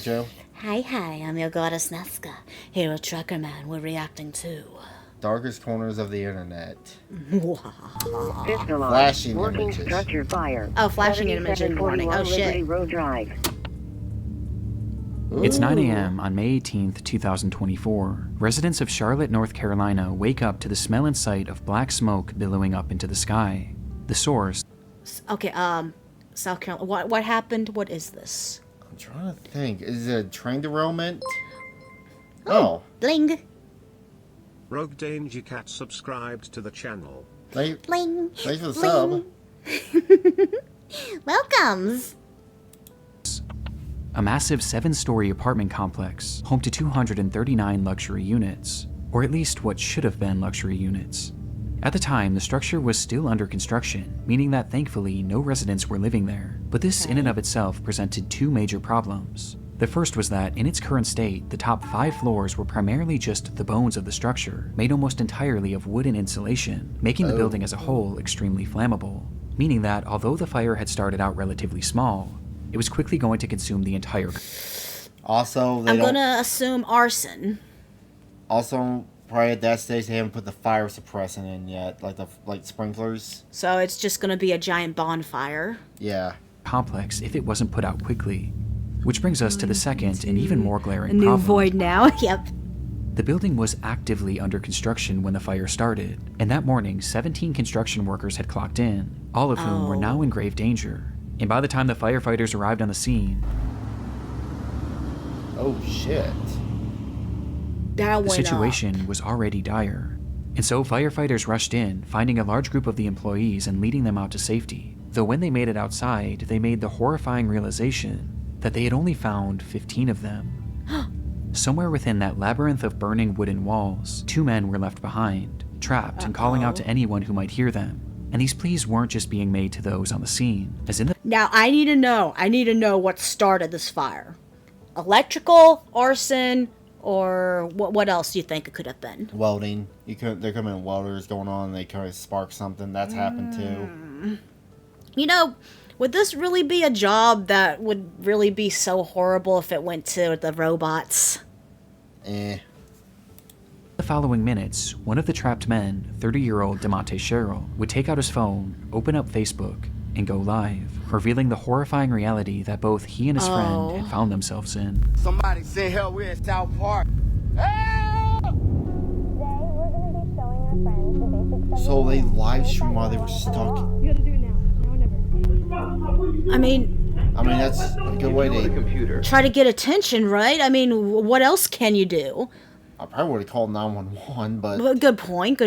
Joe? Hi, I'm your goddess Nesca. Here at Trucker Man, we're reacting to... Darkest corners of the internet. Fiscal Flashing working images. structure fire. Oh, flashing image warning. Oh, shit. Liberty Road Drive. It's 9 a.m. on May 18th, 2024. Residents of Charlotte, North Carolina wake up to the smell and sight of black smoke billowing up into the sky. The source... Okay, South Carolina. What happened? What is this? I'm trying to think. Is it a train derailment? Oh. Bling. Rogue Danger Cat subscribed to the channel. Bling. Thanks for the sub. Welcomes. A massive 7-story apartment complex, home to 239 luxury units, or at least what should have been luxury units. At the time, the structure was still under construction, meaning that thankfully no residents were living there. But this in and of itself presented two major problems. The first was that, in its current state, the top 5 floors were primarily just the bones of the structure, made almost entirely of wooden insulation, making the building as a whole extremely flammable. Meaning that, although the fire had started out relatively small, it was quickly going to consume the entire... Also, I'm gonna assume arson. Also, probably at that stage, they haven't put the fire suppressant in yet, like sprinklers. So it's just gonna be a giant bonfire. Yeah. complex if it wasn't put out quickly. Which brings us to the second and even more glaring A new problem. void now. Yep. The building was actively under construction when the fire started, and that morning 17 construction workers had clocked in, all of whom were now in grave danger. And by the time the firefighters arrived on the scene, Oh, shit. That the went situation was already dire. And so firefighters rushed in, finding a large group of the employees and leading them out to safety. Though when they made it outside, they made the horrifying realization that they had only found 15 of them. Somewhere within that labyrinth of burning wooden walls, 2 men were left behind, trapped and calling out to anyone who might hear them. And these pleas weren't just being made to those on the scene, as in the... Now I need to know what started this fire. Electrical, arson, or what else do you think it could have been? Welding. There could have been welders going on, and they kind of spark something. That's happened too. You know, would this really be a job that would really be so horrible if it went to the robots? Eh. The following minutes, one of the trapped men, 30-year-old DeMonte Sherrill, would take out his phone, open up Facebook, and go live, revealing the horrifying reality that both he and his friend had found themselves in. Somebody send help, we're in South Park. So they live stream while they were stuck. You gotta do it now. Now or never. I mean, that's a good way to... try to get attention, right? I mean, what else can you do? I probably would have called 911, but... Well, good point.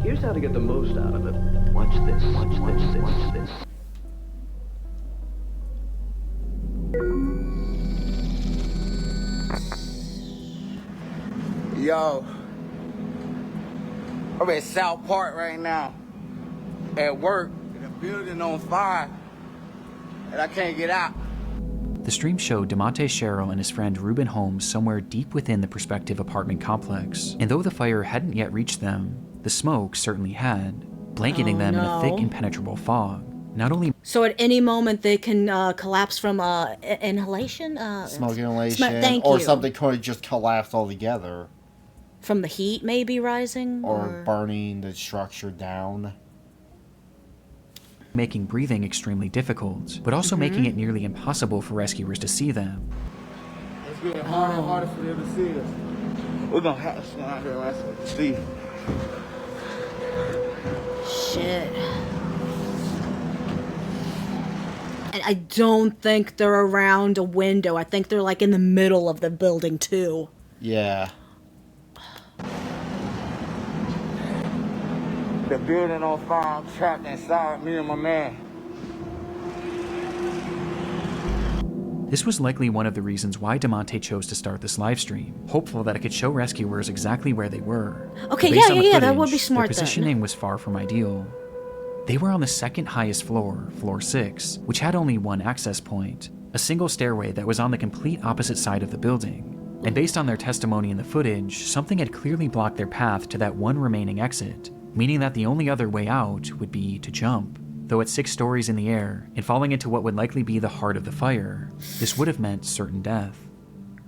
Here's how to get the most out of it. Watch this, watch this, watch this. Yo, I'm at South Park right now. At work, and the building on fire, and I can't get out. The stream showed DeMonte Sherrill and his friend Reuben Holmes somewhere deep within the prospective apartment complex, and though the fire hadn't yet reached them, the smoke certainly had, blanketing them in a thick, impenetrable fog. Not only... So at any moment they can collapse from inhalation? Smoke inhalation, thank or you. something could just collapse altogether. From the heat maybe rising? Or burning the structure down. making breathing extremely difficult, but also making it nearly impossible for rescuers to see them. It's getting harder and harder for them to see us. We're gonna have to stand out here and see. Shit. And I don't think they're around a window. I think they're like in the middle of the building too. Yeah. The building on fire, I'm trapped inside, me and my man. This was likely one of the reasons why DeMonte chose to start this livestream, hopeful that it could show rescuers exactly where they were. Okay, Based on the yeah, that footage, would be smart their then. positioning was far from ideal. They were on the second highest floor, floor 6, which had only one access point, a single stairway that was on the complete opposite side of the building. And based on their testimony in the footage, something had clearly blocked their path to that one remaining exit, meaning that the only other way out would be to jump. though at 6 stories in the air and falling into what would likely be the heart of the fire, this would have meant certain death.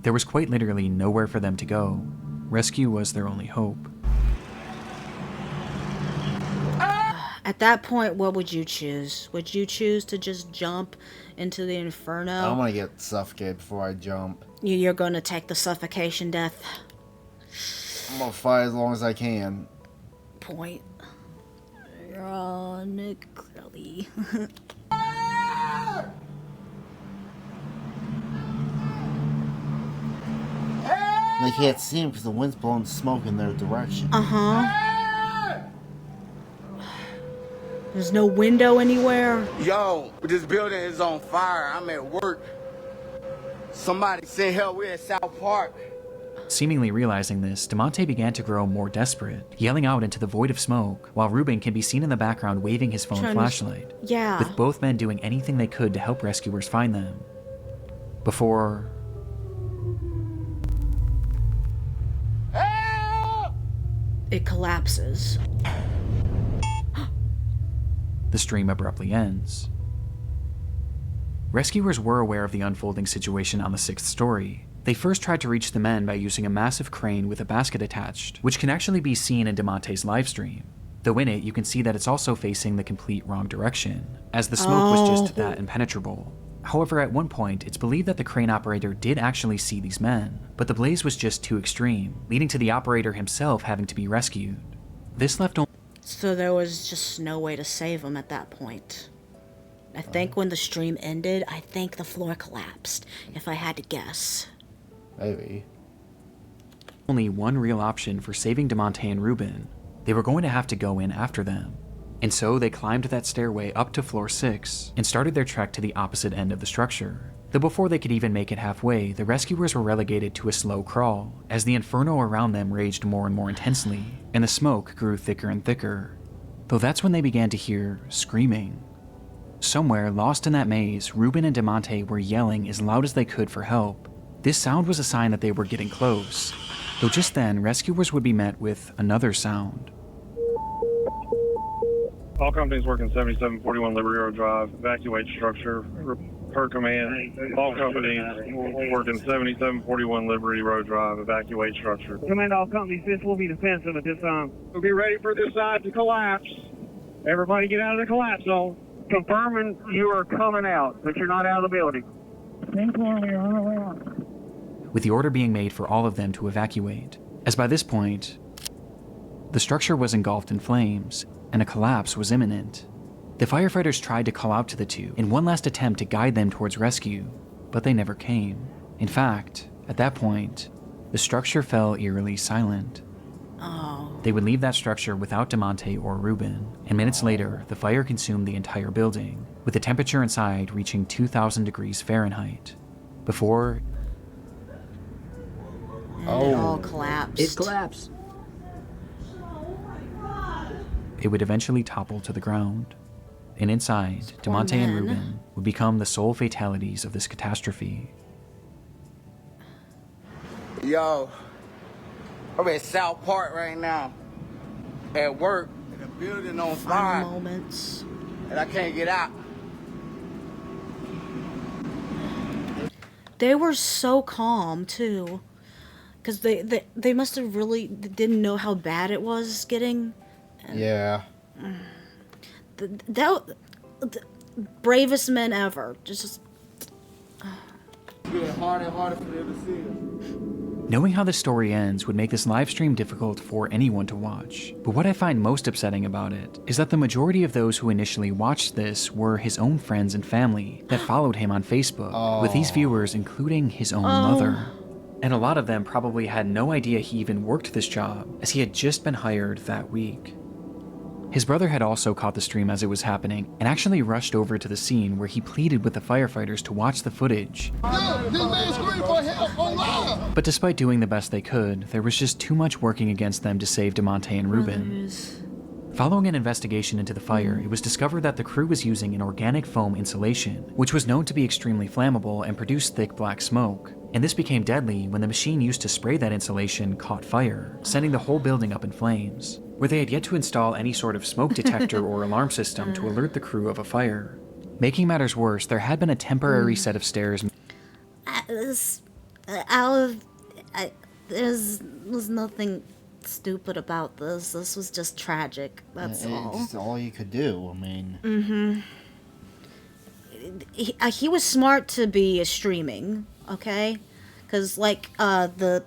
There was quite literally nowhere for them to go. Rescue was their only hope. At that point, what would you choose? Would you choose to just jump into the inferno? I'm gonna get suffocated before I jump. You're gonna take the suffocation death. I'm gonna fight as long as I can. Point. Nick Crowley. They can't see him because the wind's blowing smoke in their direction. There's no window anywhere. Yo, this building is on fire. I'm at work. Somebody send help. We're at South Park. Seemingly realizing this, DeMonte began to grow more desperate, yelling out into the void of smoke, while Ruben can be seen in the background waving his phone flashlight. Yeah. With both men doing anything they could to help rescuers find them. Before... It collapses. the stream abruptly ends. Rescuers were aware of the unfolding situation on the 6th story. They first tried to reach the men by using a massive crane with a basket attached, which can actually be seen in DeMonte's livestream. Though in it, you can see that it's also facing the complete wrong direction, as the smoke was just that impenetrable. However, at one point, it's believed that the crane operator did actually see these men, but the blaze was just too extreme, leading to the operator himself having to be rescued. This left only... So there was just no way to save him at that point. I think when the stream ended, I think the floor collapsed, if I had to guess. Maybe. only one real option for saving DeMonte and Ruben. They were going to have to go in after them. And so they climbed that stairway up to floor 6 and started their trek to the opposite end of the structure. Though before they could even make it halfway, the rescuers were relegated to a slow crawl as the inferno around them raged more and more intensely, and the smoke grew thicker and thicker. Though that's when they began to hear screaming. Somewhere lost in that maze, Ruben and DeMonte were yelling as loud as they could for help. This sound was a sign that they were getting close, though just then rescuers would be met with another sound. All companies working 7741 Liberty Road Drive, evacuate structure, per command. All companies working 7741 Liberty Road Drive, evacuate structure. Command all companies, this will be defensive at this time. We'll be ready for this side to collapse. Everybody get out of the collapse zone. Confirming you are coming out, but you're not out of the building. With the order being made for all of them to evacuate, as by this point, the structure was engulfed in flames, and a collapse was imminent. The firefighters tried to call out to the two in one last attempt to guide them towards rescue, but they never came. In fact, at that point, the structure fell eerily silent. They would leave that structure without DeMonte or Ruben, and minutes later, the fire consumed the entire building, with the temperature inside reaching 2,000 degrees Fahrenheit. Before... It all collapsed. It collapsed. It would eventually topple to the ground. And inside, Poor DeMonte and men. Ruben would become the sole fatalities of this catastrophe. Yo, I'm at South Park right now. At work, in a building on fire, Final moments. and I can't get out. They were so calm, too. Because they must have really didn't know how bad it was getting. Yeah. The bravest men ever. Just It's getting harder and harder for them to see us. Knowing how the story ends would make this live stream difficult for anyone to watch. But what I find most upsetting about it is that the majority of those who initially watched this were his own friends and family that followed him on Facebook, with these viewers including his own mother. And a lot of them probably had no idea he even worked this job, as he had just been hired that week. His brother had also caught the stream as it was happening and actually rushed over to the scene where he pleaded with the firefighters to watch the footage. But despite doing the best they could, there was just too much working against them to save DeMonte and Ruben. Following an investigation into the fire, it was discovered that the crew was using an organic foam insulation, which was known to be extremely flammable and produce thick black smoke. And this became deadly when the machine used to spray that insulation caught fire, sending the whole building up in flames, where they had yet to install any sort of smoke detector or alarm system to alert the crew of a fire. Making matters worse, there had been a temporary set of stairs. There's nothing stupid about this. This was just tragic. That's all. It's all you could do. I mean. He was smart to be streaming, okay? Because like the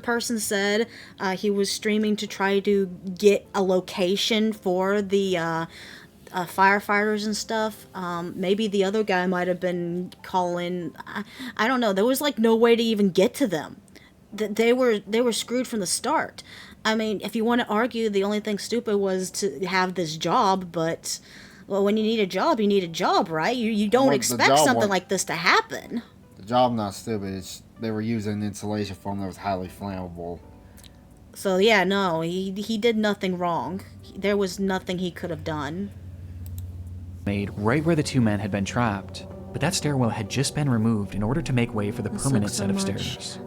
person said, he was streaming to try to get a location for the firefighters and stuff. Maybe the other guy might have been calling. I don't know. There was like no way to even get to them. They were screwed from the start. I mean, if you want to argue the only thing stupid was to have this job, but well, when you need a job, you need a job, right? You don't expect something like this to happen. The job not stupid. They were using insulation foam that was highly flammable. So yeah, no, he did nothing wrong. There was nothing he could have done. Made right where the two men had been trapped, but that stairwell had just been removed in order to make way for the permanent set of stairs.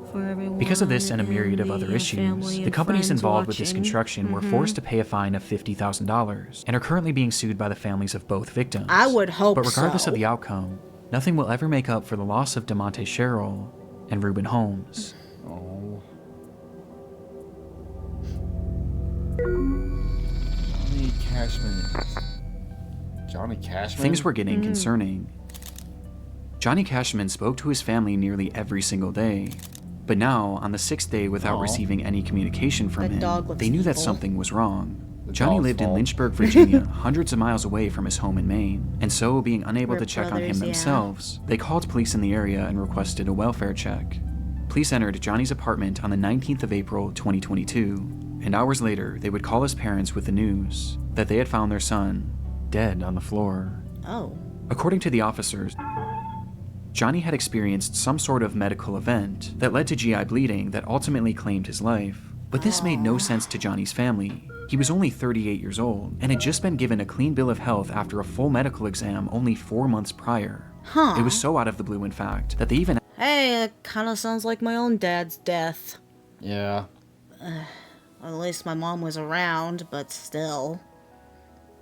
Because of this and a myriad of other issues, the companies involved with this construction were forced to pay a fine of $50,000 and are currently being sued by the families of both victims. I would hope so. But regardless of the outcome, nothing will ever make up for the loss of DeMonte Sherrill and Reuben Holmes. Oh. Johnny Cashman? Things were getting concerning. Johnny Cashman spoke to his family nearly every single day, but now, on the 6th day without receiving any communication from him, they knew that something was wrong. Johnny lived in Lynchburg, Virginia, hundreds of miles away from his home in Maine, and so, being unable to check on him themselves, they called police in the area and requested a welfare check. Police entered Johnny's apartment on the 19th of April, 2022, and hours later, they would call his parents with the news that they had found their son dead on the floor. Oh. According to the officers, Johnny had experienced some sort of medical event that led to GI bleeding that ultimately claimed his life. But this made no sense to Johnny's family. He was only 38 years old and had just been given a clean bill of health after a full medical exam only 4 months prior. It was so out of the blue, in fact, that they even... Hey, that kind of sounds like my own dad's death. Yeah. At least my mom was around, but still.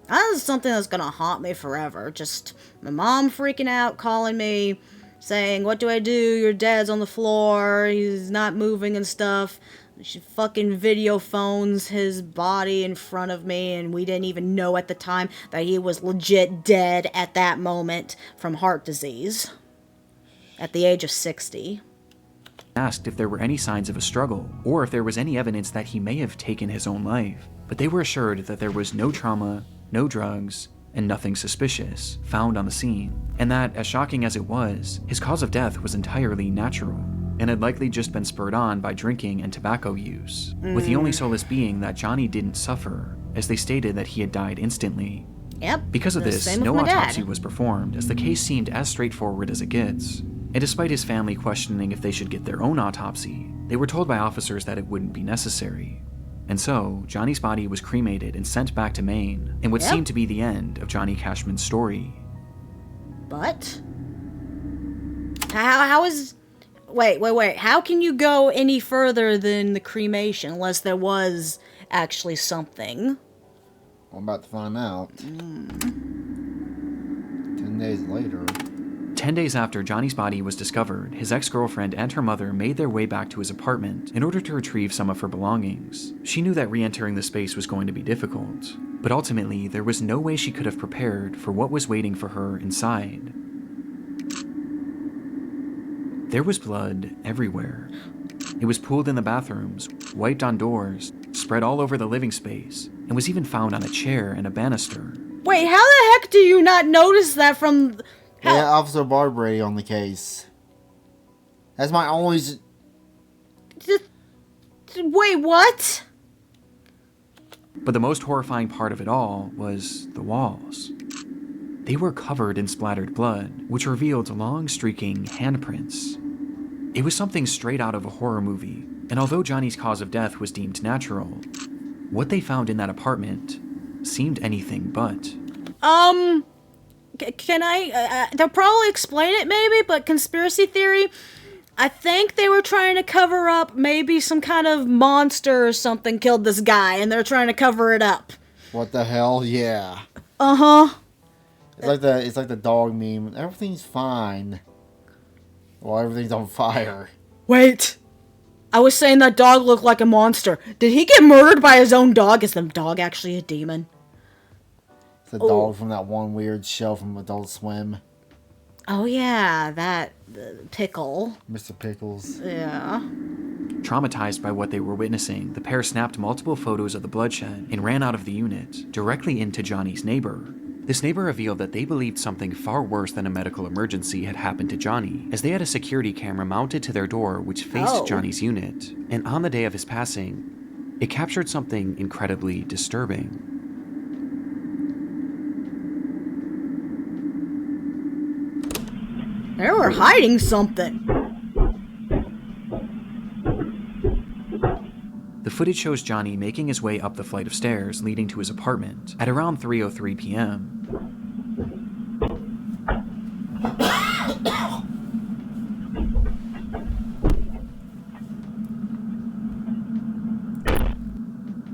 That is something that's gonna haunt me forever. Just my mom freaking out, calling me, saying, "What do I do? Your dad's on the floor. He's not moving and stuff." She fucking video phones his body in front of me, and we didn't even know at the time that he was legit dead at that moment from heart disease. At the age of 60. Asked if there were any signs of a struggle, or if there was any evidence that he may have taken his own life. But they were assured that there was no trauma, no drugs, and nothing suspicious found on the scene, and that, as shocking as it was, his cause of death was entirely natural, and had likely just been spurred on by drinking and tobacco use, with the only solace being that Johnny didn't suffer, as they stated that he had died instantly. Yep. Because of this, no autopsy was performed, as the case seemed as straightforward as it gets. And despite his family questioning if they should get their own autopsy, they were told by officers that it wouldn't be necessary. And so, Johnny's body was cremated and sent back to Maine, in what seemed to be the end of Johnny Cashman's story. But? How is... Wait. How can you go any further than the cremation unless there was actually something? I'm about to find out. 10 days later. 10 days after Johnny's body was discovered, his ex-girlfriend and her mother made their way back to his apartment in order to retrieve some of her belongings. She knew that re-entering the space was going to be difficult, but ultimately there was no way she could have prepared for what was waiting for her inside. There was blood everywhere. It was pooled in the bathrooms, wiped on doors, spread all over the living space, and was even found on a chair and a banister. Wait, how the heck do you not notice that from... Yeah, Officer Barbrady on the case. That's my only... Wait, what? But the most horrifying part of it all was the walls. They were covered in splattered blood, which revealed long streaking handprints. It was something straight out of a horror movie, and although Johnny's cause of death was deemed natural, what they found in that apartment seemed anything but. Can I, they'll probably explain it maybe, but conspiracy theory, I think they were trying to cover up maybe some kind of monster or something killed this guy, and they're trying to cover it up. What the hell? Yeah. Uh-huh. It's like the dog meme. Everything's fine. Well, everything's on fire. Wait. I was saying that dog looked like a monster. Did he get murdered by his own dog? Is the dog actually a demon? It's a dog from that one weird show from Adult Swim. Oh yeah, that Pickle. Mr. Pickles. Yeah. Traumatized by what they were witnessing, the pair snapped multiple photos of the bloodshed and ran out of the unit, directly into Johnny's neighbor. This neighbor revealed that they believed something far worse than a medical emergency had happened to Johnny, as they had a security camera mounted to their door which faced Johnny's unit, and on the day of his passing, it captured something incredibly disturbing. They were hiding something. The footage shows Johnny making his way up the flight of stairs leading to his apartment at around 3:03 p.m.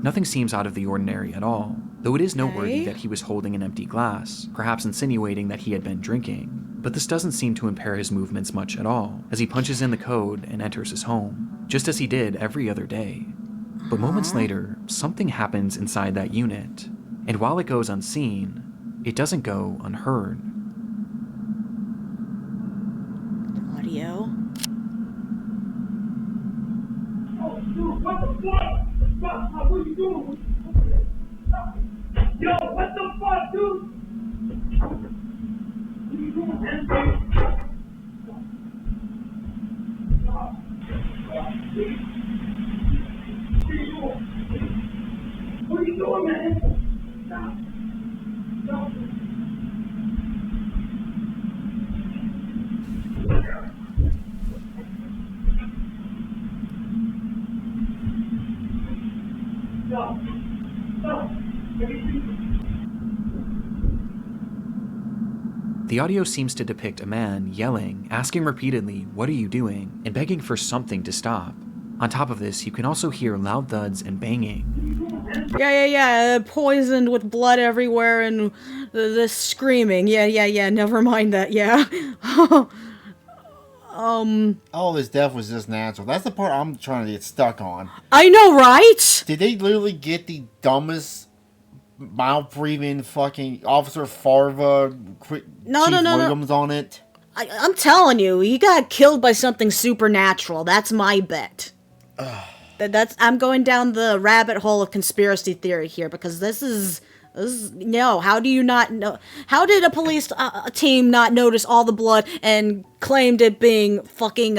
Nothing seems out of the ordinary at all, though it is noteworthy that he was holding an empty glass, perhaps insinuating that he had been drinking. But this doesn't seem to impair his movements much at all, as he punches in the code and enters his home, just as he did every other day. But moments later, something happens inside that unit, and while it goes unseen, it doesn't go unheard. Audio. Oh, dude, what the fuck? What are you doing? Yo, what the fuck, dude? What are you doing, man? What are you doing, man? Stop. Stop. Stop. Stop. The audio seems to depict a man yelling, asking repeatedly, "What are you doing?" and begging for something to stop. On top of this, you can also hear loud thuds and banging. Yeah, poisoned with blood everywhere and the screaming. Yeah, never mind that, yeah. Oh, this death was just natural. That's the part I'm trying to get stuck on. I know, right? Did they literally get the dumbest mouth-breathing fucking Officer Farva Chief Williams on it? I'm telling you, he got killed by something supernatural. That's my bet. I'm going down the rabbit hole of conspiracy theory here, because this is no. How do you not know? How did a police team not notice all the blood and claimed it being fucking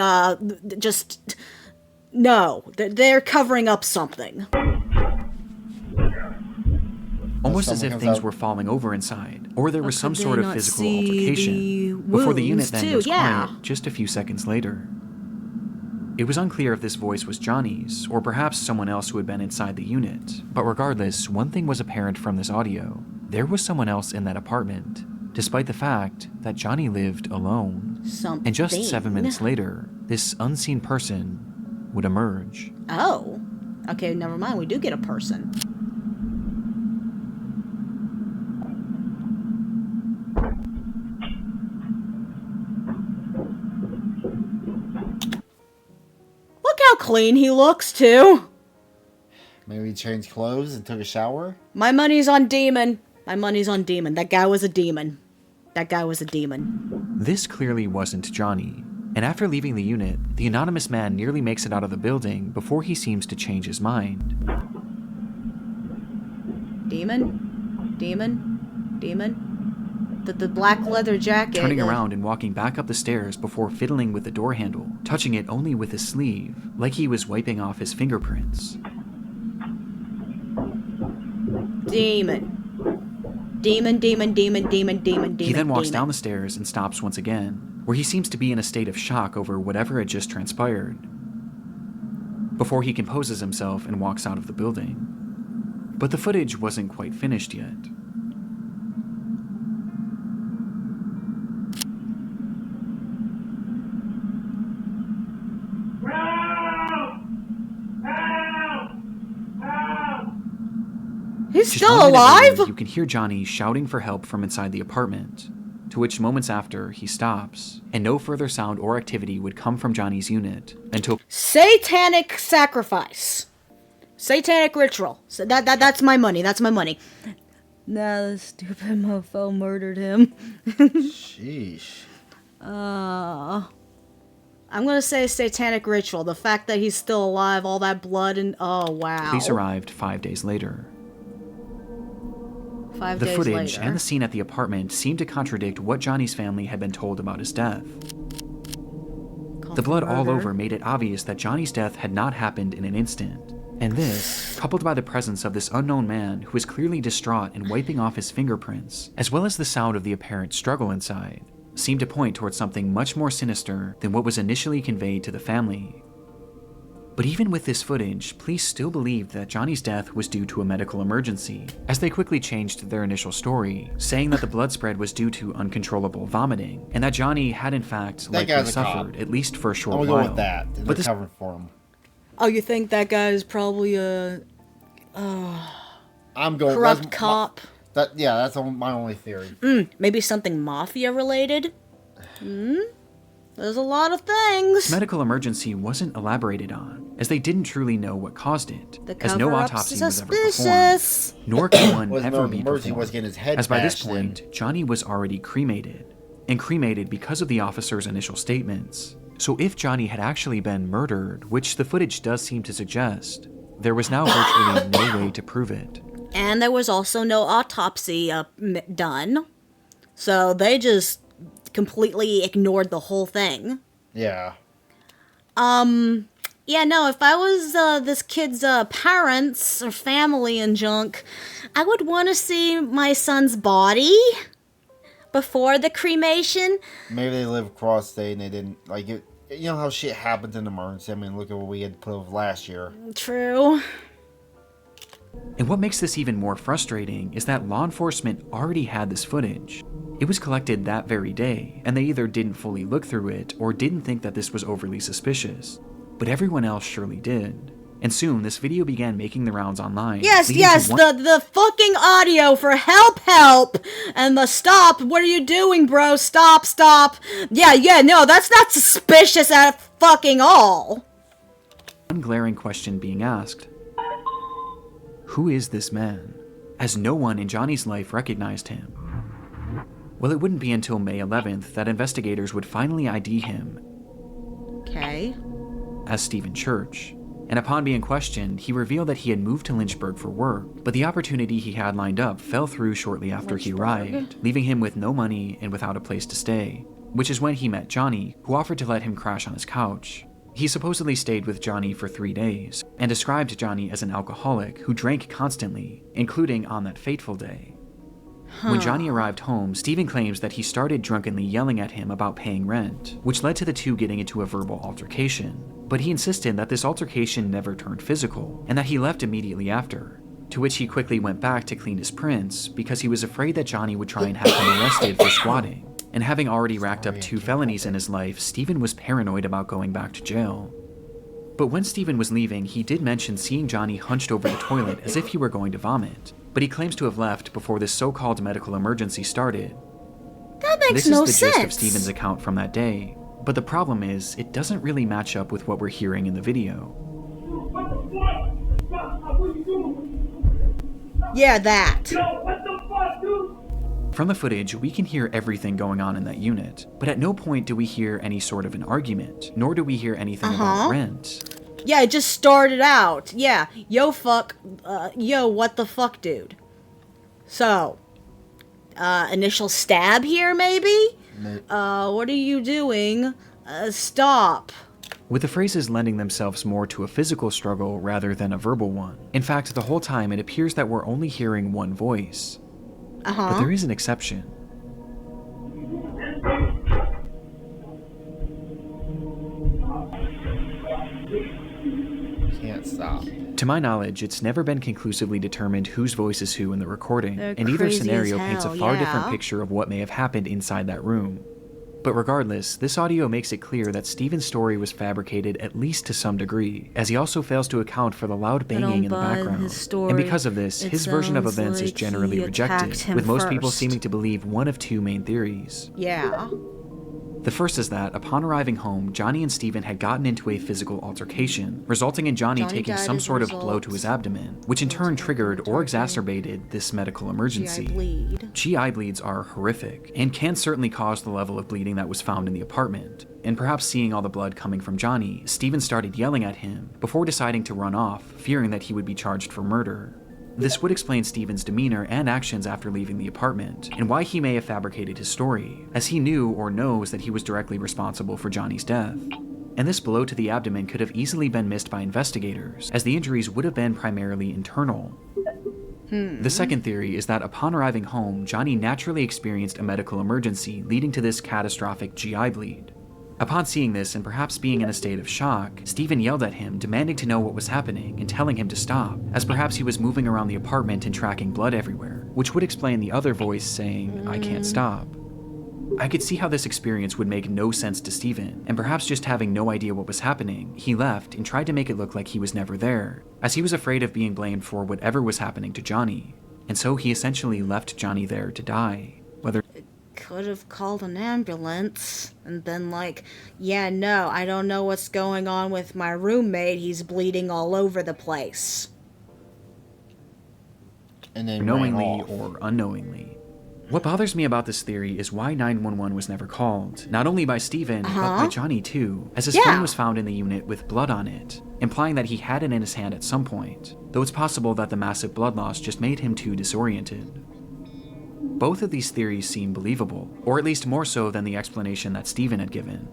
just no? They're covering up something. Almost as if things were falling over inside, or there was some sort of physical altercation, before the unit then goes quiet just a few seconds later. It was unclear if this voice was Johnny's, or perhaps someone else who had been inside the unit, but regardless, one thing was apparent from this audio. There was someone else in that apartment, despite the fact that Johnny lived alone. And just 7 minutes later, this unseen person would emerge. Oh. Okay, never mind, we do get a person. Look how clean he looks, too. Maybe he changed clothes and took a shower? My money's on Demon. My money's on Demon. That guy was a demon. That guy was a demon. This clearly wasn't Johnny, and after leaving the unit, the anonymous man nearly makes it out of the building before he seems to change his mind. Demon? Demon? Demon? The black leather jacket. Turning around and walking back up the stairs before fiddling with the door handle, touching it only with his sleeve, like he was wiping off his fingerprints. Demon. Demon, demon, demon, demon, demon, demon. He then walks down the stairs and stops once again, where he seems to be in a state of shock over whatever had just transpired, before he composes himself and walks out of the building. But the footage wasn't quite finished yet. He's Just still 1 minute alive? later, you can hear Johnny shouting for help from inside the apartment, to which moments after, he stops, and no further sound or activity would come from Johnny's unit until Satanic sacrifice. Satanic ritual. So that's my money. That's my money. Nah, the stupid mofo murdered him. Sheesh. I'm gonna say satanic ritual. The fact that he's still alive, all that blood, and oh wow. police arrived 5 days later. 5 The days footage later. and the scene at the apartment seemed to contradict what Johnny's family had been told about his death. The blood all over made it obvious that Johnny's death had not happened in an instant. And this, coupled by the presence of this unknown man who was clearly distraught and wiping off his fingerprints, as well as the sound of the apparent struggle inside, seemed to point towards something much more sinister than what was initially conveyed to the family. But even with this footage, police still believed that Johnny's death was due to a medical emergency, as they quickly changed their initial story, saying that the blood spread was due to uncontrollable vomiting, and that Johnny had in fact likely suffered, at least for a short while. I'm going with that. They're covering for him. Oh, you think that guy is probably a I'm going corrupt cop? That's my only theory. Maybe something mafia related? There's a lot of things. The medical emergency wasn't elaborated on, as they didn't truly know what caused it, The as no cover-up's autopsy was ever suspicious. performed, nor can one Was ever no be emergency performed, was getting his head as by this bashed point, in. Johnny was already cremated, and cremated because of the officer's initial statements. So if Johnny had actually been murdered, which the footage does seem to suggest, there was now virtually no way to prove it. And there was also no autopsy done. So they just completely ignored the whole thing. Yeah. Yeah, no, if I was this kid's parents or family and junk, I would want to see my son's body before the cremation. Maybe they live across state and they didn't like it. You know how shit happens in emergency. I mean, look at what we had to put up with last year. True. And what makes this even more frustrating is that law enforcement already had this footage. It was collected that very day, and they either didn't fully look through it or didn't think that this was overly suspicious. But everyone else surely did. And soon, this video began making the rounds online. Yes, the fucking audio for help, and the stop, what are you doing, bro, stop. Yeah, no, that's not suspicious at fucking all. One glaring question being asked. Who is this man? As no one in Johnny's life recognized him. Well, it wouldn't be until May 11th that investigators would finally ID him. Okay. As Stephen Church. And upon being questioned, he revealed that he had moved to Lynchburg for work, but the opportunity he had lined up fell through shortly after he arrived, leaving him with no money and without a place to stay, which is when he met Johnny, who offered to let him crash on his couch. He supposedly stayed with Johnny for 3 days, and described Johnny as an alcoholic who drank constantly, including on that fateful day. When Johnny arrived home, Stephen claims that he started drunkenly yelling at him about paying rent, which led to the two getting into a verbal altercation. But he insisted that this altercation never turned physical, and that he left immediately after, to which he quickly went back to clean his prints because he was afraid that Johnny would try and have him arrested for squatting. And having already racked up 2 felonies in his life, Stephen was paranoid about going back to jail. But when Stephen was leaving, he did mention seeing Johnny hunched over the toilet as if he were going to vomit, but he claims to have left before this so-called medical emergency started. That makes no sense. sense. This is the gist of Stephen's account from that day, but the problem is, it doesn't really match up with what we're hearing in the video. What the fuck? What are you doing? Yeah, that. Yo, what the fuck, dude? From the footage, we can hear everything going on in that unit, but at no point do we hear any sort of an argument, nor do we hear anything about rent. Yeah, it just started out. Yeah, yo, what the fuck, dude? So, initial stab here, maybe? What are you doing? Stop. With the phrases lending themselves more to a physical struggle rather than a verbal one. In fact, the whole time it appears that we're only hearing one voice. But there is an exception. can't stop. To my knowledge, it's never been conclusively determined whose voice is who in the recording, They're and either crazy scenario as paints a hell, far yeah. different picture of what may have happened inside that room. But regardless, this audio makes it clear that Steven's story was fabricated at least to some degree, as he also fails to account for the loud banging in the background. And because of this, his version of events is generally rejected, with most people seeming to believe one of two main theories. Yeah. The first is that, upon arriving home, Johnny and Steven had gotten into a physical altercation, resulting in Johnny taking some sort of blow to his abdomen, which in turn triggered or exacerbated this medical emergency. GI bleed. GI bleeds are horrific, and can certainly cause the level of bleeding that was found in the apartment. And perhaps seeing all the blood coming from Johnny, Steven started yelling at him, before deciding to run off, fearing that he would be charged for murder. This would explain Steven's demeanor and actions after leaving the apartment, and why he may have fabricated his story, as he knew or knows that he was directly responsible for Johnny's death. And this blow to the abdomen could have easily been missed by investigators, as the injuries would have been primarily internal. The second theory is that upon arriving home, Johnny naturally experienced a medical emergency leading to this catastrophic GI bleed. Upon seeing this and perhaps being in a state of shock, Steven yelled at him, demanding to know what was happening and telling him to stop, as perhaps he was moving around the apartment and tracking blood everywhere, which would explain the other voice saying, "I can't stop." I could see how this experience would make no sense to Steven, and perhaps just having no idea what was happening, he left and tried to make it look like he was never there, as he was afraid of being blamed for whatever was happening to Johnny, and so he essentially left Johnny there to die. Whether Could have called an ambulance and been like, yeah, no, I don't know what's going on with my roommate. He's bleeding all over the place. And then knowingly or unknowingly. What bothers me about this theory is why 911 was never called, not only by Steven, but by Johnny too, as his phone was found in the unit with blood on it, implying that he had it in his hand at some point, though it's possible that the massive blood loss just made him too disoriented. Both of these theories seem believable, or at least more so than the explanation that Steven had given.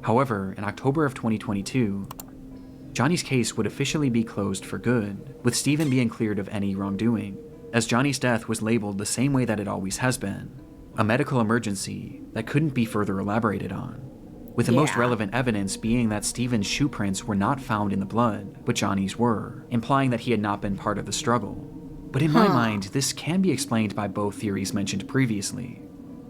However, in October of 2022, Johnny's case would officially be closed for good, with Steven being cleared of any wrongdoing, as Johnny's death was labeled the same way that it always has been, a medical emergency that couldn't be further elaborated on, with the most relevant evidence being that Steven's shoe prints were not found in the blood, but Johnny's were, implying that he had not been part of the struggle. But in my mind, this can be explained by both theories mentioned previously.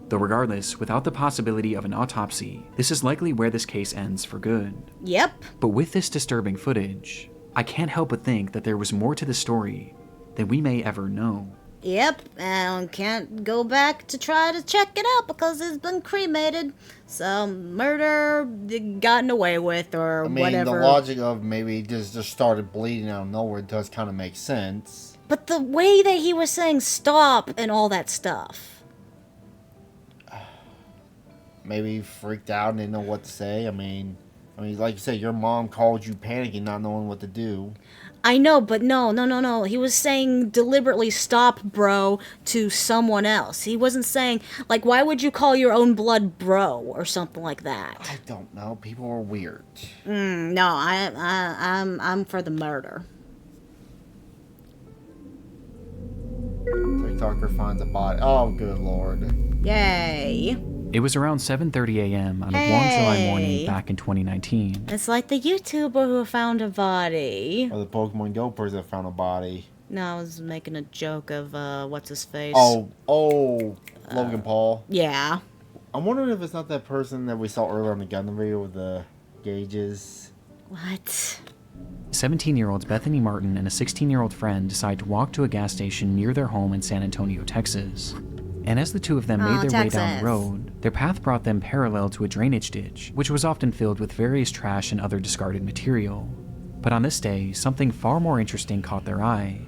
Though regardless, without the possibility of an autopsy, this is likely where this case ends for good. Yep. But with this disturbing footage, I can't help but think that there was more to the story than we may ever know. Yep, and can't go back to try to check it out because it's been cremated. So murder gotten away with or whatever. The logic of maybe just started bleeding out of nowhere does kind of make sense. But the way that he was saying stop and all that stuff. Maybe he freaked out and didn't know what to say. I mean, like you said, your mom called you panicking, not knowing what to do. I know, but no. He was saying deliberately stop, bro, to someone else. He wasn't saying, like, why would you call your own blood bro or something like that? I don't know. People are weird. No, I'm for the murder. TikToker finds a body. Oh, good lord. Yay. It was around 7:30 a.m. on a warm July morning back in 2019. It's like the YouTuber who found a body. Or the Pokemon Go person that found a body. No, I was making a joke of, what's his face? Oh, Logan Paul. Yeah. I'm wondering if it's not that person that we saw earlier on the Gundam video with the gauges. What? 17-year-olds Bethany Martin and a 16-year-old friend decide to walk to a gas station near their home in San Antonio, Texas. And as the two of them made their way down the road, their path brought them parallel to a drainage ditch, which was often filled with various trash and other discarded material. But on this day, something far more interesting caught their eye.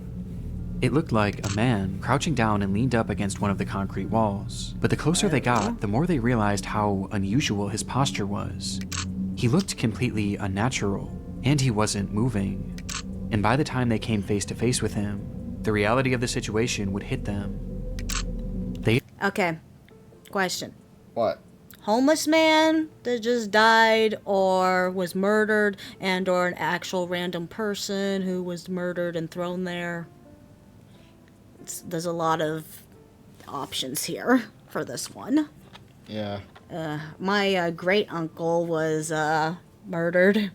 It looked like a man crouching down and leaned up against one of the concrete walls. But the closer they got, the more they realized how unusual his posture was. He looked completely unnatural, and he wasn't moving. And by the time they came face to face with him, the reality of the situation would hit them. Okay. Question. What? Homeless man that just died or was murdered and or an actual random person who was murdered and thrown there? There's a lot of options here for this one. Yeah. My great uncle was murdered.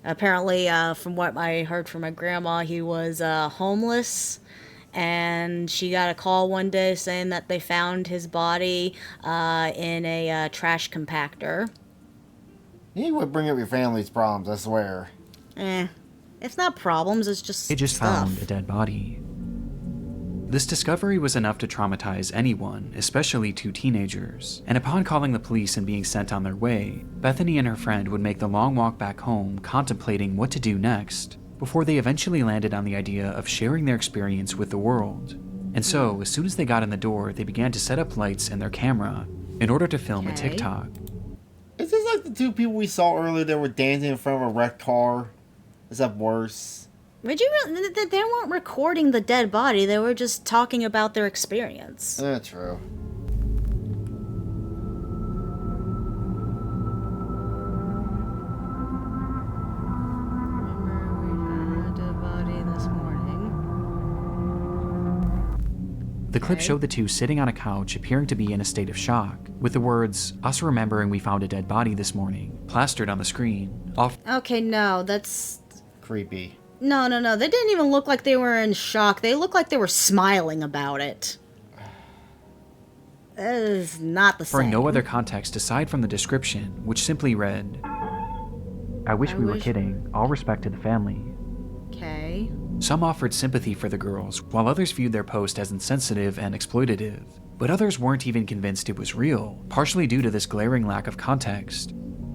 Apparently, from what I heard from my grandma, he was homeless, and she got a call one day saying that they found his body in a trash compactor. You would bring up your family's problems, I swear. It's not problems, it's just They just stuff. found a dead body. This discovery was enough to traumatize anyone, especially two teenagers, and upon calling the police and being sent on their way, Bethany and her friend would make the long walk back home contemplating what to do next, before they eventually landed on the idea of sharing their experience with the world. And so, as soon as they got in the door, they began to set up lights and their camera in order to film a TikTok. Is this like the two people we saw earlier that were dancing in front of a wrecked car? Is that worse? They weren't recording the dead body, they were just talking about their experience. True. The clip showed the two sitting on a couch appearing to be in a state of shock, with the words, "Us remembering we found a dead body this morning," plastered on the screen. Okay, no, that's... creepy. No. They didn't even look like they were in shock. They looked like they were smiling about it. That is not the same. For no other context aside from the description, which simply read, I wish we were kidding. All respect to the family. Okay. Some offered sympathy for the girls, while others viewed their post as insensitive and exploitative. But others weren't even convinced it was real, partially due to this glaring lack of context.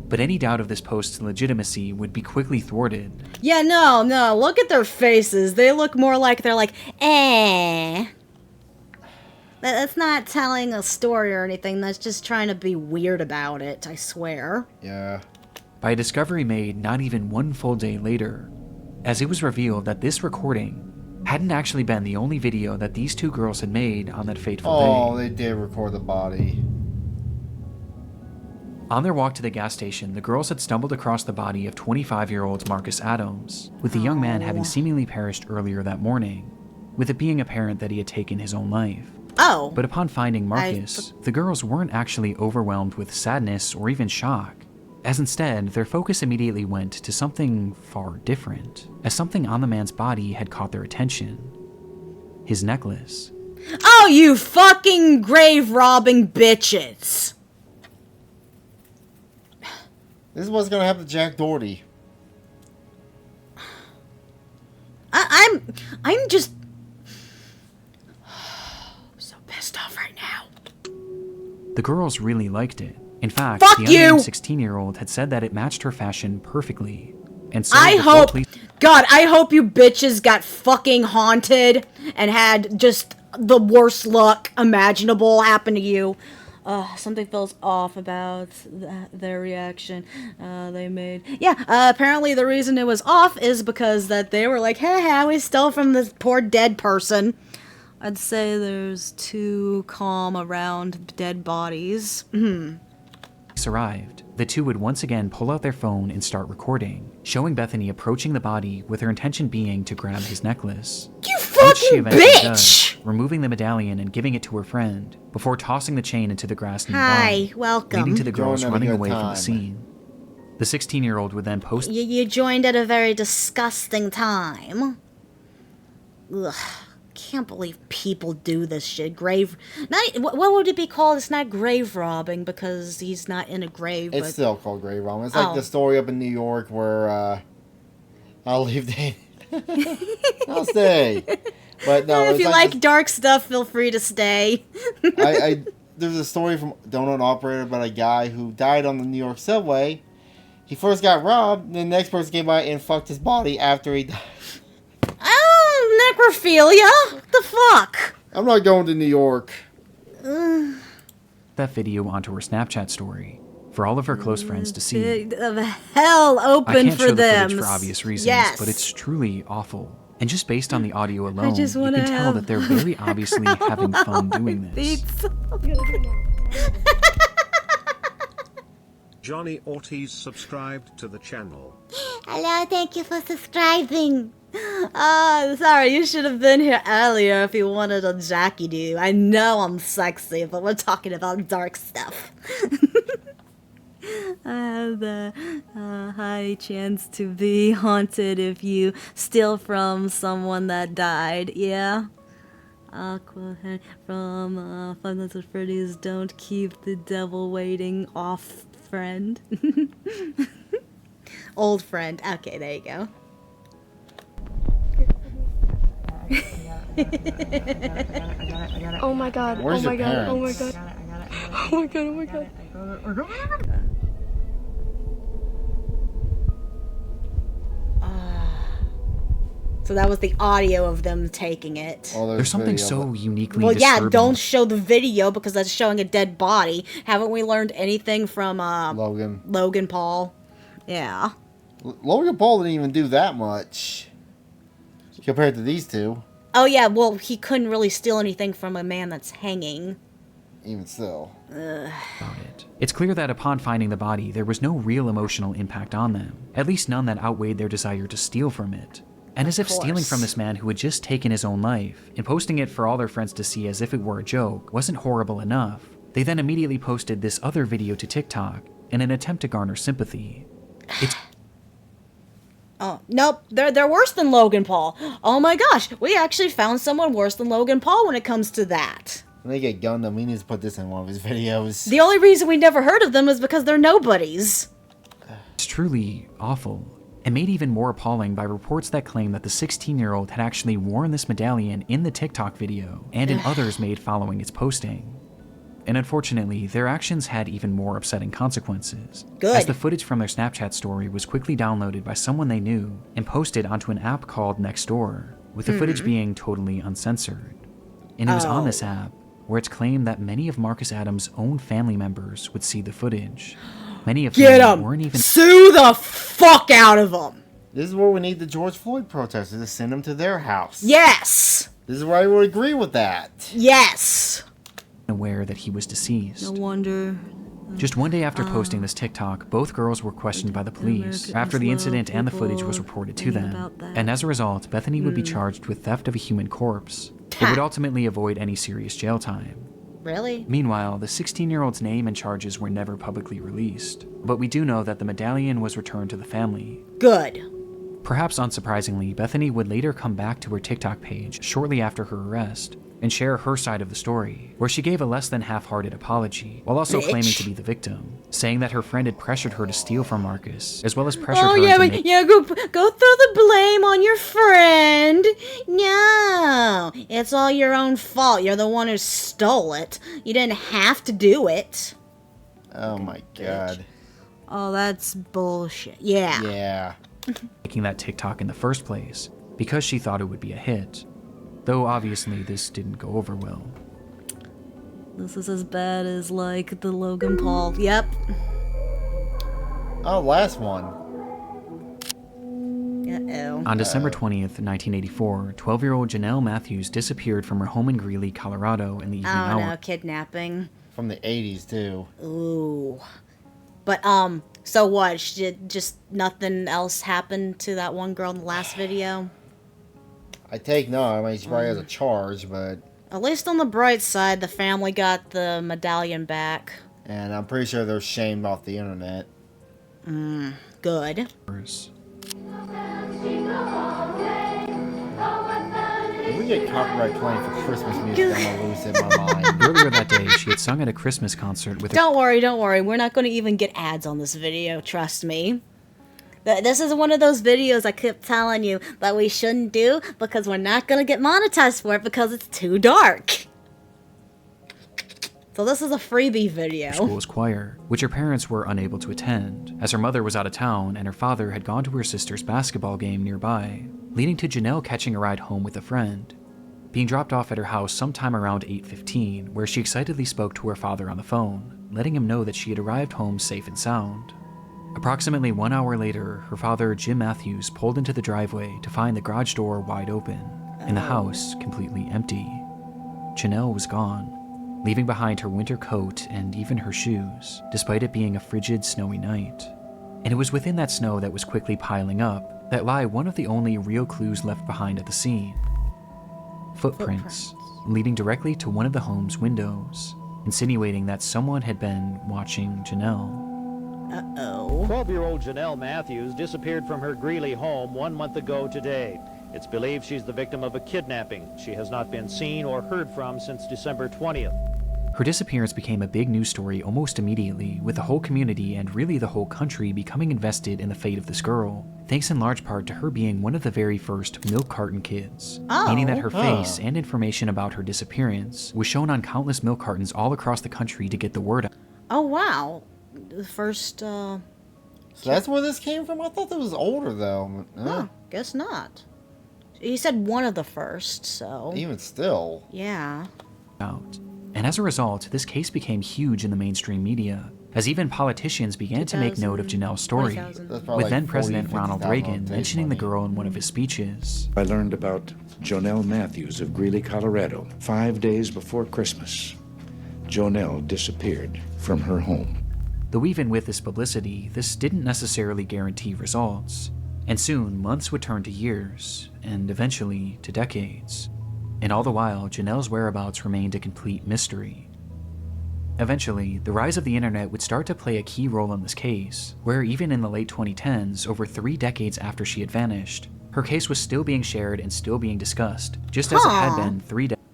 But any doubt of this post's legitimacy would be quickly thwarted. Yeah, no, look at their faces. They look more like they're like, eh. That's not telling a story or anything. That's just trying to be weird about it, I swear. Yeah. By a discovery made not even one full day later, as it was revealed that this recording hadn't actually been the only video that these two girls had made on that fateful day. Oh, they did record the body. On their walk to the gas station, the girls had stumbled across the body of 25-year-old Marcus Adams, with the young man having seemingly perished earlier that morning, with it being apparent that he had taken his own life. Oh. But upon finding Marcus, the girls weren't actually overwhelmed with sadness or even shock, as instead, their focus immediately went to something far different, as something on the man's body had caught their attention. His necklace. Oh, you fucking grave-robbing bitches! This is what's gonna happen to Jack Doherty. I'm just so pissed off right now. The girls really liked it. In fact, Fuck the you! unnamed 16-year-old had said that it matched her fashion perfectly. And so I hope you bitches got fucking haunted and had just the worst luck imaginable happen to you. Something feels off about their reaction they made. Yeah, apparently the reason it was off is because that they were like, hey, we stole from this poor dead person. I'd say there's too calm around dead bodies. Arrived, the two would once again pull out their phone and start recording, showing Bethany approaching the body with her intention being to grab his necklace. You fucking bitch! Does, removing the medallion and giving it to her friend, before tossing the chain into the grass nearby. Hi, welcome. Leading to the girls running away from the scene. The 16-year-old would then post... You joined at a very disgusting time. Ugh. Can't believe people do this shit. What would it be called? It's not grave robbing because he's not in a grave. It's still called grave robbing. It's like the story up in New York where I'll leave the I'll stay. But no, if you like dark stuff, feel free to stay. There's a story from Donut Operator about a guy who died on the New York subway. He first got robbed, and the next person came by and fucked his body after he died. Oh, necrophilia? What the fuck? I'm not going to New York. That video onto her Snapchat story for all of her close friends to see. Of hell open for them. I can't show the footage for obvious reasons, but it's truly awful. And just based on the audio alone, you can tell that they're very obviously having fun doing this. Johnny Ortiz subscribed to the channel. Hello, thank you for subscribing. Sorry, you should have been here earlier if you wanted a Jackie do. I know I'm sexy, but we're talking about dark stuff. have the high chance to be haunted if you steal from someone that died. Yeah. Aqua from Five Nights at Freddy's. Don't keep the devil waiting. Off friend. Old friend. Okay, there you go. Oh my god. Where's Oh my your god. Oh my parents? god. Oh my god. Oh my god. So that was the audio of them taking it. Oh, There's something video, so but- uniquely Well, yeah, disturbing. don't show the video because that's showing a dead body. Haven't we learned anything from Logan Paul? Yeah. Logan Paul didn't even do that much compared to these two. Oh yeah, well he couldn't really steal anything from a man that's hanging. Even still. It's clear that upon finding the body, there was no real emotional impact on them, at least none that outweighed their desire to steal from it. And as if stealing from this man who had just taken his own life and posting it for all their friends to see as if it were a joke wasn't horrible enough, they then immediately posted this other video to TikTok in an attempt to garner sympathy. It's Oh, nope, they're worse than Logan Paul. Oh my gosh, we actually found someone worse than Logan Paul when it comes to that. When they get Gundam, he needs to put this in one of his videos. The only reason we never heard of them is because they're nobodies. It's truly awful, and made even more appalling by reports that claim that the 16-year-old had actually worn this medallion in the TikTok video, and in others made following its posting. And unfortunately, their actions had even more upsetting consequences. Good. As the footage from their Snapchat story was quickly downloaded by someone they knew and posted onto an app called Nextdoor, with the footage being totally uncensored. And it was on this app where it's claimed that many of Marcus Adams' own family members would see the footage. Many of Get them him! weren't even Sue the fuck out of them! This is where we need the George Floyd protesters to send them to their house. Yes! This is where I would agree with that. Yes! aware that he was deceased. No wonder. Just one day after posting this TikTok, both girls were questioned by the police after the incident and the footage was reported to them. And as a result, Bethany would be charged with theft of a human corpse, but would ultimately avoid any serious jail time. Really? Meanwhile, the 16-year-old's name and charges were never publicly released, but we do know that the medallion was returned to the family. Good. Perhaps unsurprisingly, Bethany would later come back to her TikTok page shortly after her arrest and share her side of the story, where she gave a less than half-hearted apology, while also claiming to be the victim, saying that her friend had pressured her to steal from Marcus, as well as pressured her to make... Go throw the blame on your friend. No, it's all your own fault. You're the one who stole it. You didn't have to do it. Oh my god. Oh, that's bullshit. Yeah. Yeah. making that TikTok in the first place, because she thought it would be a hit. Though obviously this didn't go over well. This is as bad as, like, the Logan Paul. Yep. Oh, last one. Uh-oh. On December 20th, 1984, 12-year-old Jonelle Matthews disappeared from her home in Greeley, Colorado in the evening Oh, hour. no, kidnapping. From the 80s, too. Ooh. But, so what? Just nothing else happened to that one girl in the last video? I take no. I mean, she probably has a charge, but... At least on the bright side, the family got the medallion back. And I'm pretty sure they're shamed off the internet. Good. If we get copyright playing for Christmas music, I'm gonna lose it in my mind. Earlier that day, she had sung at a Christmas concert with her... Don't worry. We're not going to even get ads on this video, trust me. This is one of those videos I kept telling you that we shouldn't do because we're not going to get monetized for it because it's too dark. So this is a freebie video. school's choir, which her parents were unable to attend, as her mother was out of town and her father had gone to her sister's basketball game nearby, leading to Jonelle catching a ride home with a friend, being dropped off at her house sometime around 8:15, where she excitedly spoke to her father on the phone, letting him know that she had arrived home safe and sound. Approximately 1 hour later, her father, Jim Matthews, pulled into the driveway to find the garage door wide open, and the house completely empty. Jonelle was gone, leaving behind her winter coat and even her shoes, despite it being a frigid, snowy night. And it was within that snow that was quickly piling up that lie one of the only real clues left behind at the scene. Footprints leading directly to one of the home's windows, insinuating that someone had been watching Jonelle. Uh-oh. 12-year-old Jonelle Matthews disappeared from her Greeley home 1 month ago today. It's believed she's the victim of a kidnapping. She has not been seen or heard from since December 20th. Her disappearance became a big news story almost immediately, with the whole community and really the whole country becoming invested in the fate of this girl, thanks in large part to her being one of the very first milk carton kids, meaning that her face and information about her disappearance was shown on countless milk cartons all across the country to get the word out. Oh, wow. The first, So that's where this came from? I thought that was older, though. Huh, guess not. He said one of the first, so... Even still. Yeah. Out. And as a result, this case became huge in the mainstream media, as even politicians began to make note of Jonelle's story, with then-President Ronald Reagan mentioning the girl in one of his speeches. I learned about Jonelle Matthews of Greeley, Colorado, 5 days before Christmas. Jonelle disappeared from her home. Though even with this publicity, this didn't necessarily guarantee results, and soon months would turn to years, and eventually to decades. And all the while, Jonelle's whereabouts remained a complete mystery. Eventually, the rise of the internet would start to play a key role in this case, where even in the late 2010s, over 3 decades after she had vanished, her case was still being shared and still being discussed, just as it had been 3 decades.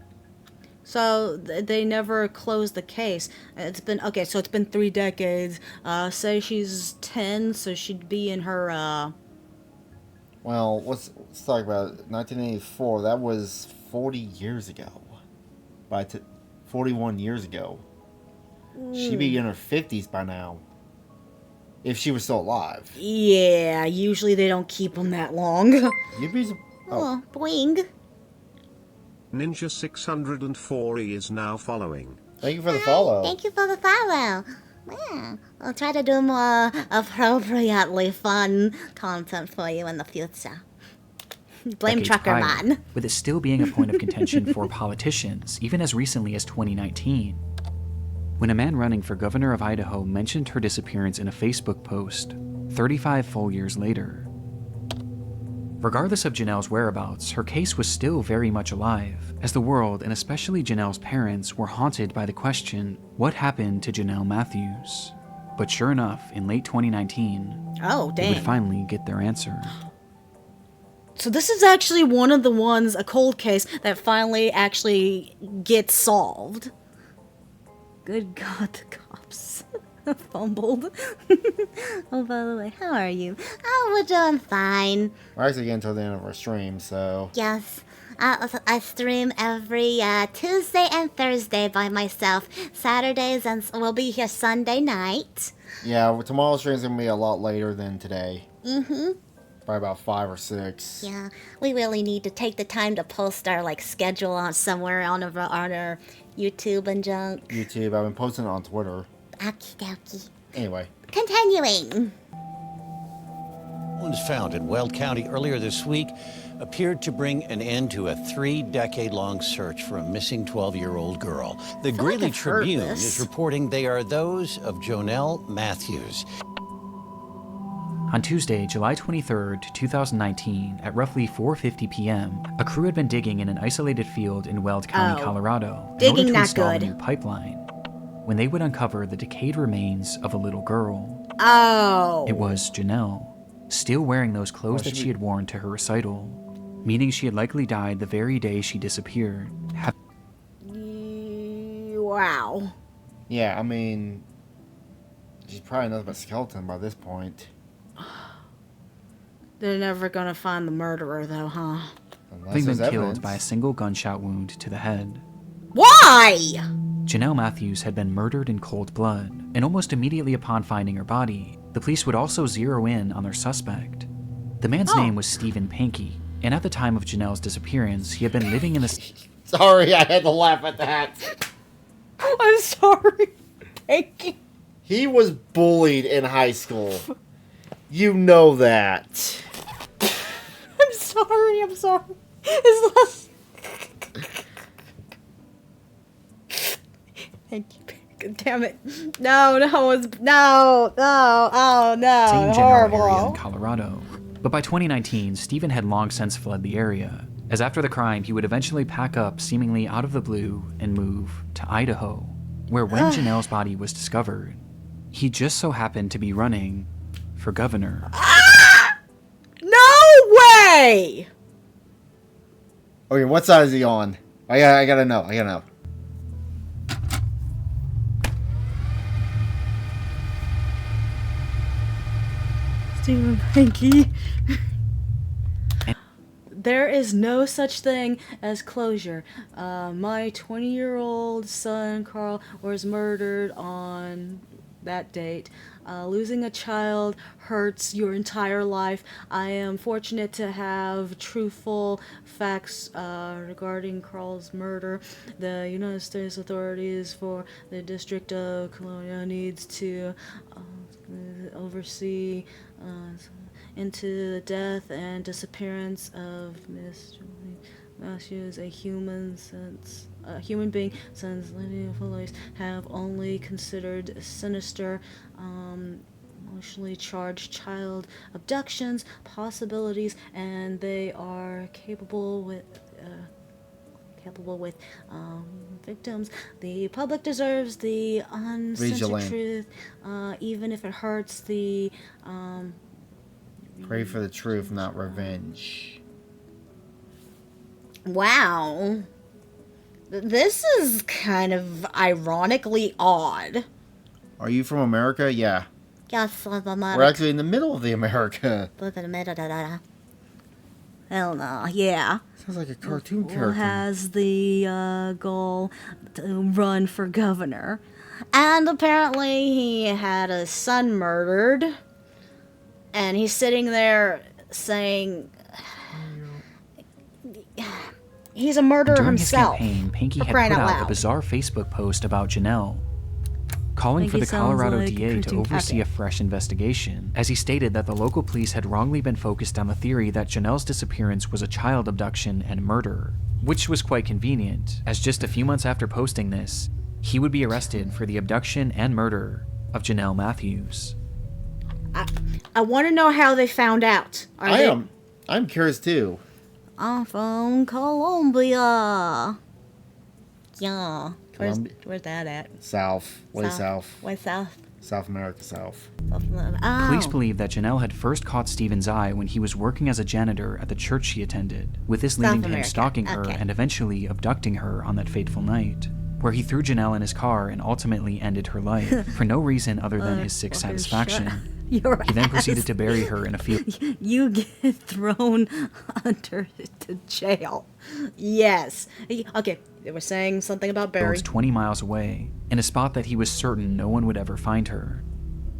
So they never closed the case. It's been, okay, so it's been 3 decades. Say she's 10, so she'd be in her, Well, let's talk about it. 1984, that was 40 years ago. 41 years ago. She'd be in her 50s by now. If she was still alive. Yeah, usually they don't keep them that long. You'd be... Oh, boing. Ninja 640 is now following. Thank you for the follow. Thank you for the follow. Yeah, I'll try to do more appropriately fun content for you in the future. Blame Decades Trucker prior, Man. with it still being a point of contention for politicians, even as recently as 2019. When a man running for governor of Idaho mentioned her disappearance in a Facebook post, 35 full years later. Regardless of Jonelle's whereabouts, her case was still very much alive, as the world, and especially Jonelle's parents, were haunted by the question, what happened to Jonelle Matthews? But sure enough, in late 2019, they would finally get their answer. So this is actually one of the ones, a cold case, that finally actually gets solved. Good God, the cops. Fumbled. Oh, by the way, how are you? Oh, we're doing fine. We're actually getting to the end of our stream, so... Yes. I stream every Tuesday and Thursday by myself. Saturdays, and we'll be here Sunday night. Yeah, well, tomorrow's stream's gonna be a lot later than today. Mm-hmm. By about 5 or 6. Yeah, we really need to take the time to post our schedule on somewhere on our YouTube and junk. YouTube, I've been posting it on Twitter. Okie dokie. Anyway. Continuing. Was found in Weld County earlier this week appeared to bring an end to a 3-decade-long search for a missing 12-year-old girl. The Greeley Tribune is reporting they are those of Jonelle Matthews. On Tuesday, July 23rd, 2019, at roughly 4:50 p.m., a crew had been digging in an isolated field in Weld County, Colorado, in order to install a new pipeline, when they would uncover the decayed remains of a little girl. It was Jonelle, still wearing those clothes that she had worn to her recital, meaning she had likely died the very day she disappeared. Wow. Yeah, I mean... she's probably nothing but skeleton by this point. They're never gonna find the murderer, though, huh? Having been killed by a single gunshot wound to the head. Why? Jonelle Matthews had been murdered in cold blood, and almost immediately upon finding her body, the police would also zero in on their suspect. The man's name was Stephen Pankey, and at the time of Jonelle's disappearance, he had been living in the... Sorry, I had to laugh at that. I'm sorry, Pankey. He was bullied in high school. You know that. I'm sorry. It's less... Thank you. Damn it. No, oh no, same general horrible. area in Colorado. But by 2019, Stephen had long since fled the area, as after the crime, he would eventually pack up seemingly out of the blue and move to Idaho, where when Jonelle's body was discovered, He just so happened to be running for governor. No way! Okay, what side is he on? I gotta know. Stephen Pinky. There is no such thing as closure. My 20-year-old son, Carl, was murdered on that date. Losing a child hurts your entire life. I am fortunate to have truthful facts regarding Carl's murder. The United States authorities for the District of Columbia needs to oversee into the death and disappearance of Miss Johnny Matthews, a human being since living police have only considered sinister, emotionally charged child abductions possibilities, and they are capable with victims. The public deserves the uncensored truth, even if it hurts the. Pray for the truth, not revenge. Wow. This is kind of ironically odd. Are you from America? Yeah. Yes, We're actually in the middle of the America. Hell no, yeah. Sounds like a cartoon character. Who has the goal to run for governor. And apparently he had a son murdered. And he's sitting there saying he's a murderer During himself. His campaign, Pinky had put out a bizarre Facebook post about Jonelle, calling for the Colorado DA to oversee a fresh investigation, as he stated that the local police had wrongly been focused on the theory that Jonelle's disappearance was a child abduction and murder, which was quite convenient, as just a few months after posting this, he would be arrested for the abduction and murder of Jonelle Matthews. I want to know how they found out. I'm curious too. I'm from Colombia. Yeah. Where's that at? South. Way south. Way south? South America, south. Police believe that Jonelle had first caught Stephen's eye when he was working as a janitor at the church she attended, with this leading to him stalking her and eventually abducting her on that fateful night, where he threw Jonelle in his car and ultimately ended her life, for no reason other than his sick satisfaction. He then proceeded to bury her in a field. You get thrown under to jail. Yes. Okay, they were saying something about Barry. 20 miles away, in a spot that he was certain no one would ever find her.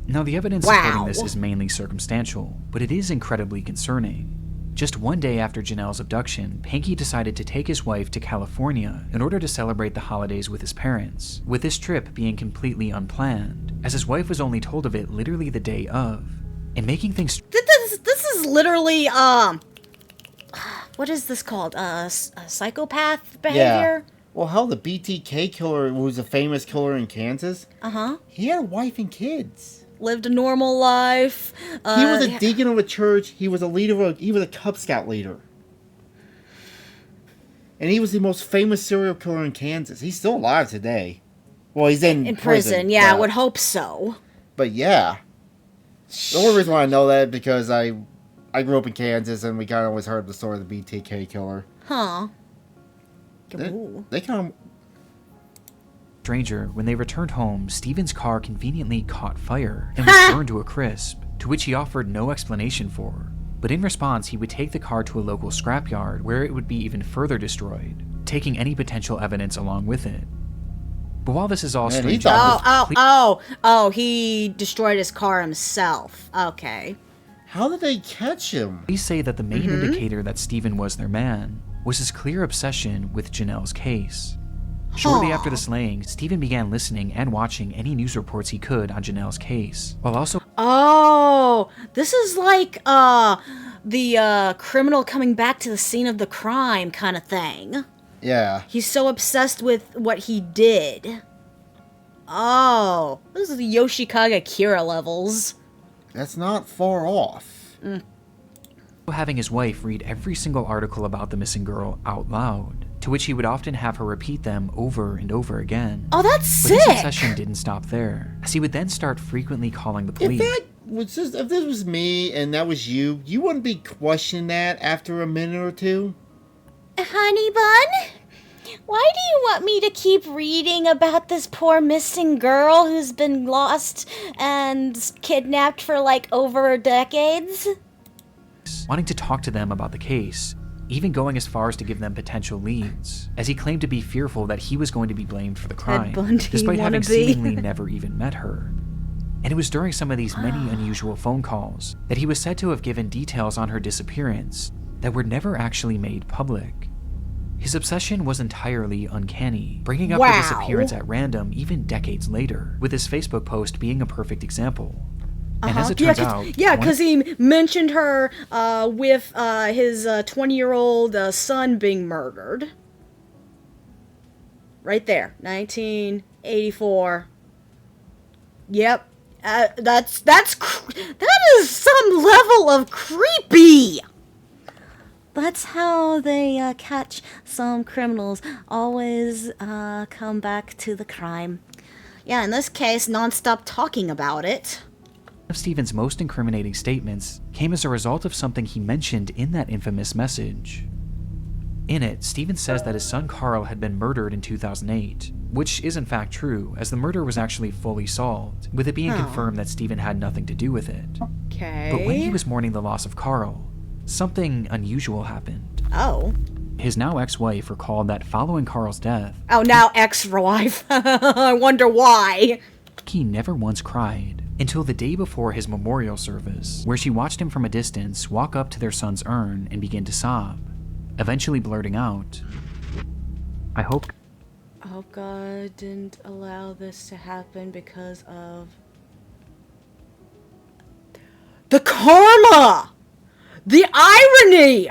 Now, the evidence supporting this is mainly circumstantial, but it is incredibly concerning. Just one day after Jonelle's abduction, Pinky decided to take his wife to California in order to celebrate the holidays with his parents, with this trip being completely unplanned, as his wife was only told of it literally the day of. And making things... This is literally, what is this called? Psychopath behavior? Yeah. Well, hell, the BTK killer, who was a famous killer in Kansas, he had a wife and kids. Lived a normal life. He was a deacon of a church. He was a leader. He was a Cub Scout leader. And he was the most famous serial killer in Kansas. He's still alive today. Well, he's in prison. Yeah, I would hope so. But yeah. The only reason why I know that is because I grew up in Kansas and we kind of always heard the story of the BTK killer. Huh. They kind of... Stranger, when they returned home, Stephen's car conveniently caught fire and was burned to a crisp, to which he offered no explanation for. But in response, he would take the car to a local scrapyard where it would be even further destroyed, taking any potential evidence along with it. But while this is all strange... he destroyed his car himself. Okay. How did they catch him? Police say that the main indicator that Stephen was their man was his clear obsession with Jonelle's case. Shortly after the slaying, Stephen began listening and watching any news reports he could on Jonelle's case, while also... Oh, this is like, the criminal coming back to the scene of the crime kind of thing. Yeah. He's so obsessed with what he did. Oh, this is the Yoshikage Kira levels. That's not far off. Having his wife read every single article about the missing girl out loud, to which he would often have her repeat them over and over again. Oh, that's sick! But his obsession didn't stop there, as he would then start frequently calling the police. If this was me and that was you wouldn't be questioning that after a minute or two? Honey bun? Why do you want me to keep reading about this poor missing girl who's been lost and kidnapped for like over decades? Wanting to talk to them about the case, even going as far as to give them potential leads, as he claimed to be fearful that he was going to be blamed for the crime, despite having seemingly never even met her. And it was during some of these many unusual phone calls that he was said to have given details on her disappearance that were never actually made public. His obsession was entirely uncanny, bringing up the disappearance at random even decades later, with his Facebook post being a perfect example. And as it turns out... Yeah, because he mentioned her with his 20-year-old son being murdered. Right there, 1984. Yep. That is some level of creepy. That's how they catch some criminals. Always come back to the crime. Yeah, in this case, non-stop talking about it. One of Stephen's most incriminating statements came as a result of something he mentioned in that infamous message. In it, Stephen says that his son Carl had been murdered in 2008, which is in fact true, as the murder was actually fully solved, with it being confirmed that Stephen had nothing to do with it. Okay. But when he was mourning the loss of Carl, something unusual happened. Oh. His now ex-wife recalled that following Carl's death... Oh, now ex-wife. I wonder why. He never once cried, until the day before his memorial service, where she watched him from a distance walk up to their son's urn and begin to sob, eventually blurting out, I hope God didn't allow this to happen because of... the karma! The irony!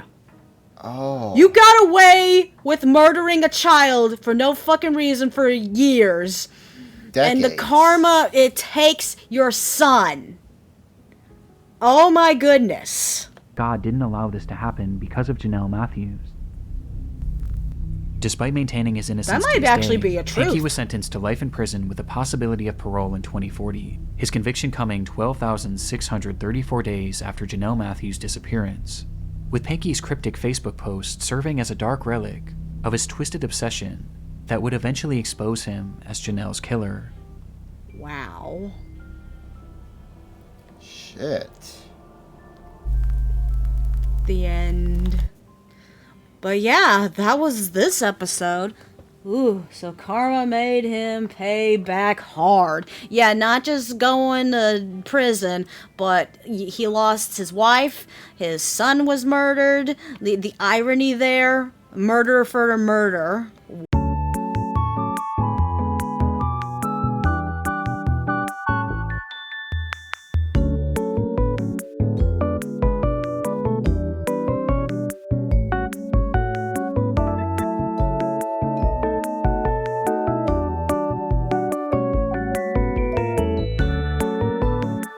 Oh. You got away with murdering a child for no fucking reason for years. Decades. And the karma it takes your son. Oh my goodness. God didn't allow this to happen because of Jonelle Matthews. Despite maintaining his innocence, that might actually be a truth. Pinky was sentenced to life in prison with the possibility of parole in 2040, his conviction coming 12,634 days after Jonelle Matthews' disappearance, with Pinky's cryptic Facebook post serving as a dark relic of his twisted obsession that would eventually expose him as Jonelle's killer. Wow. Shit. The end. But yeah, that was this episode. Ooh, so karma made him pay back hard. Yeah, not just going to prison, but he lost his wife, his son was murdered, the irony there, murder for murder.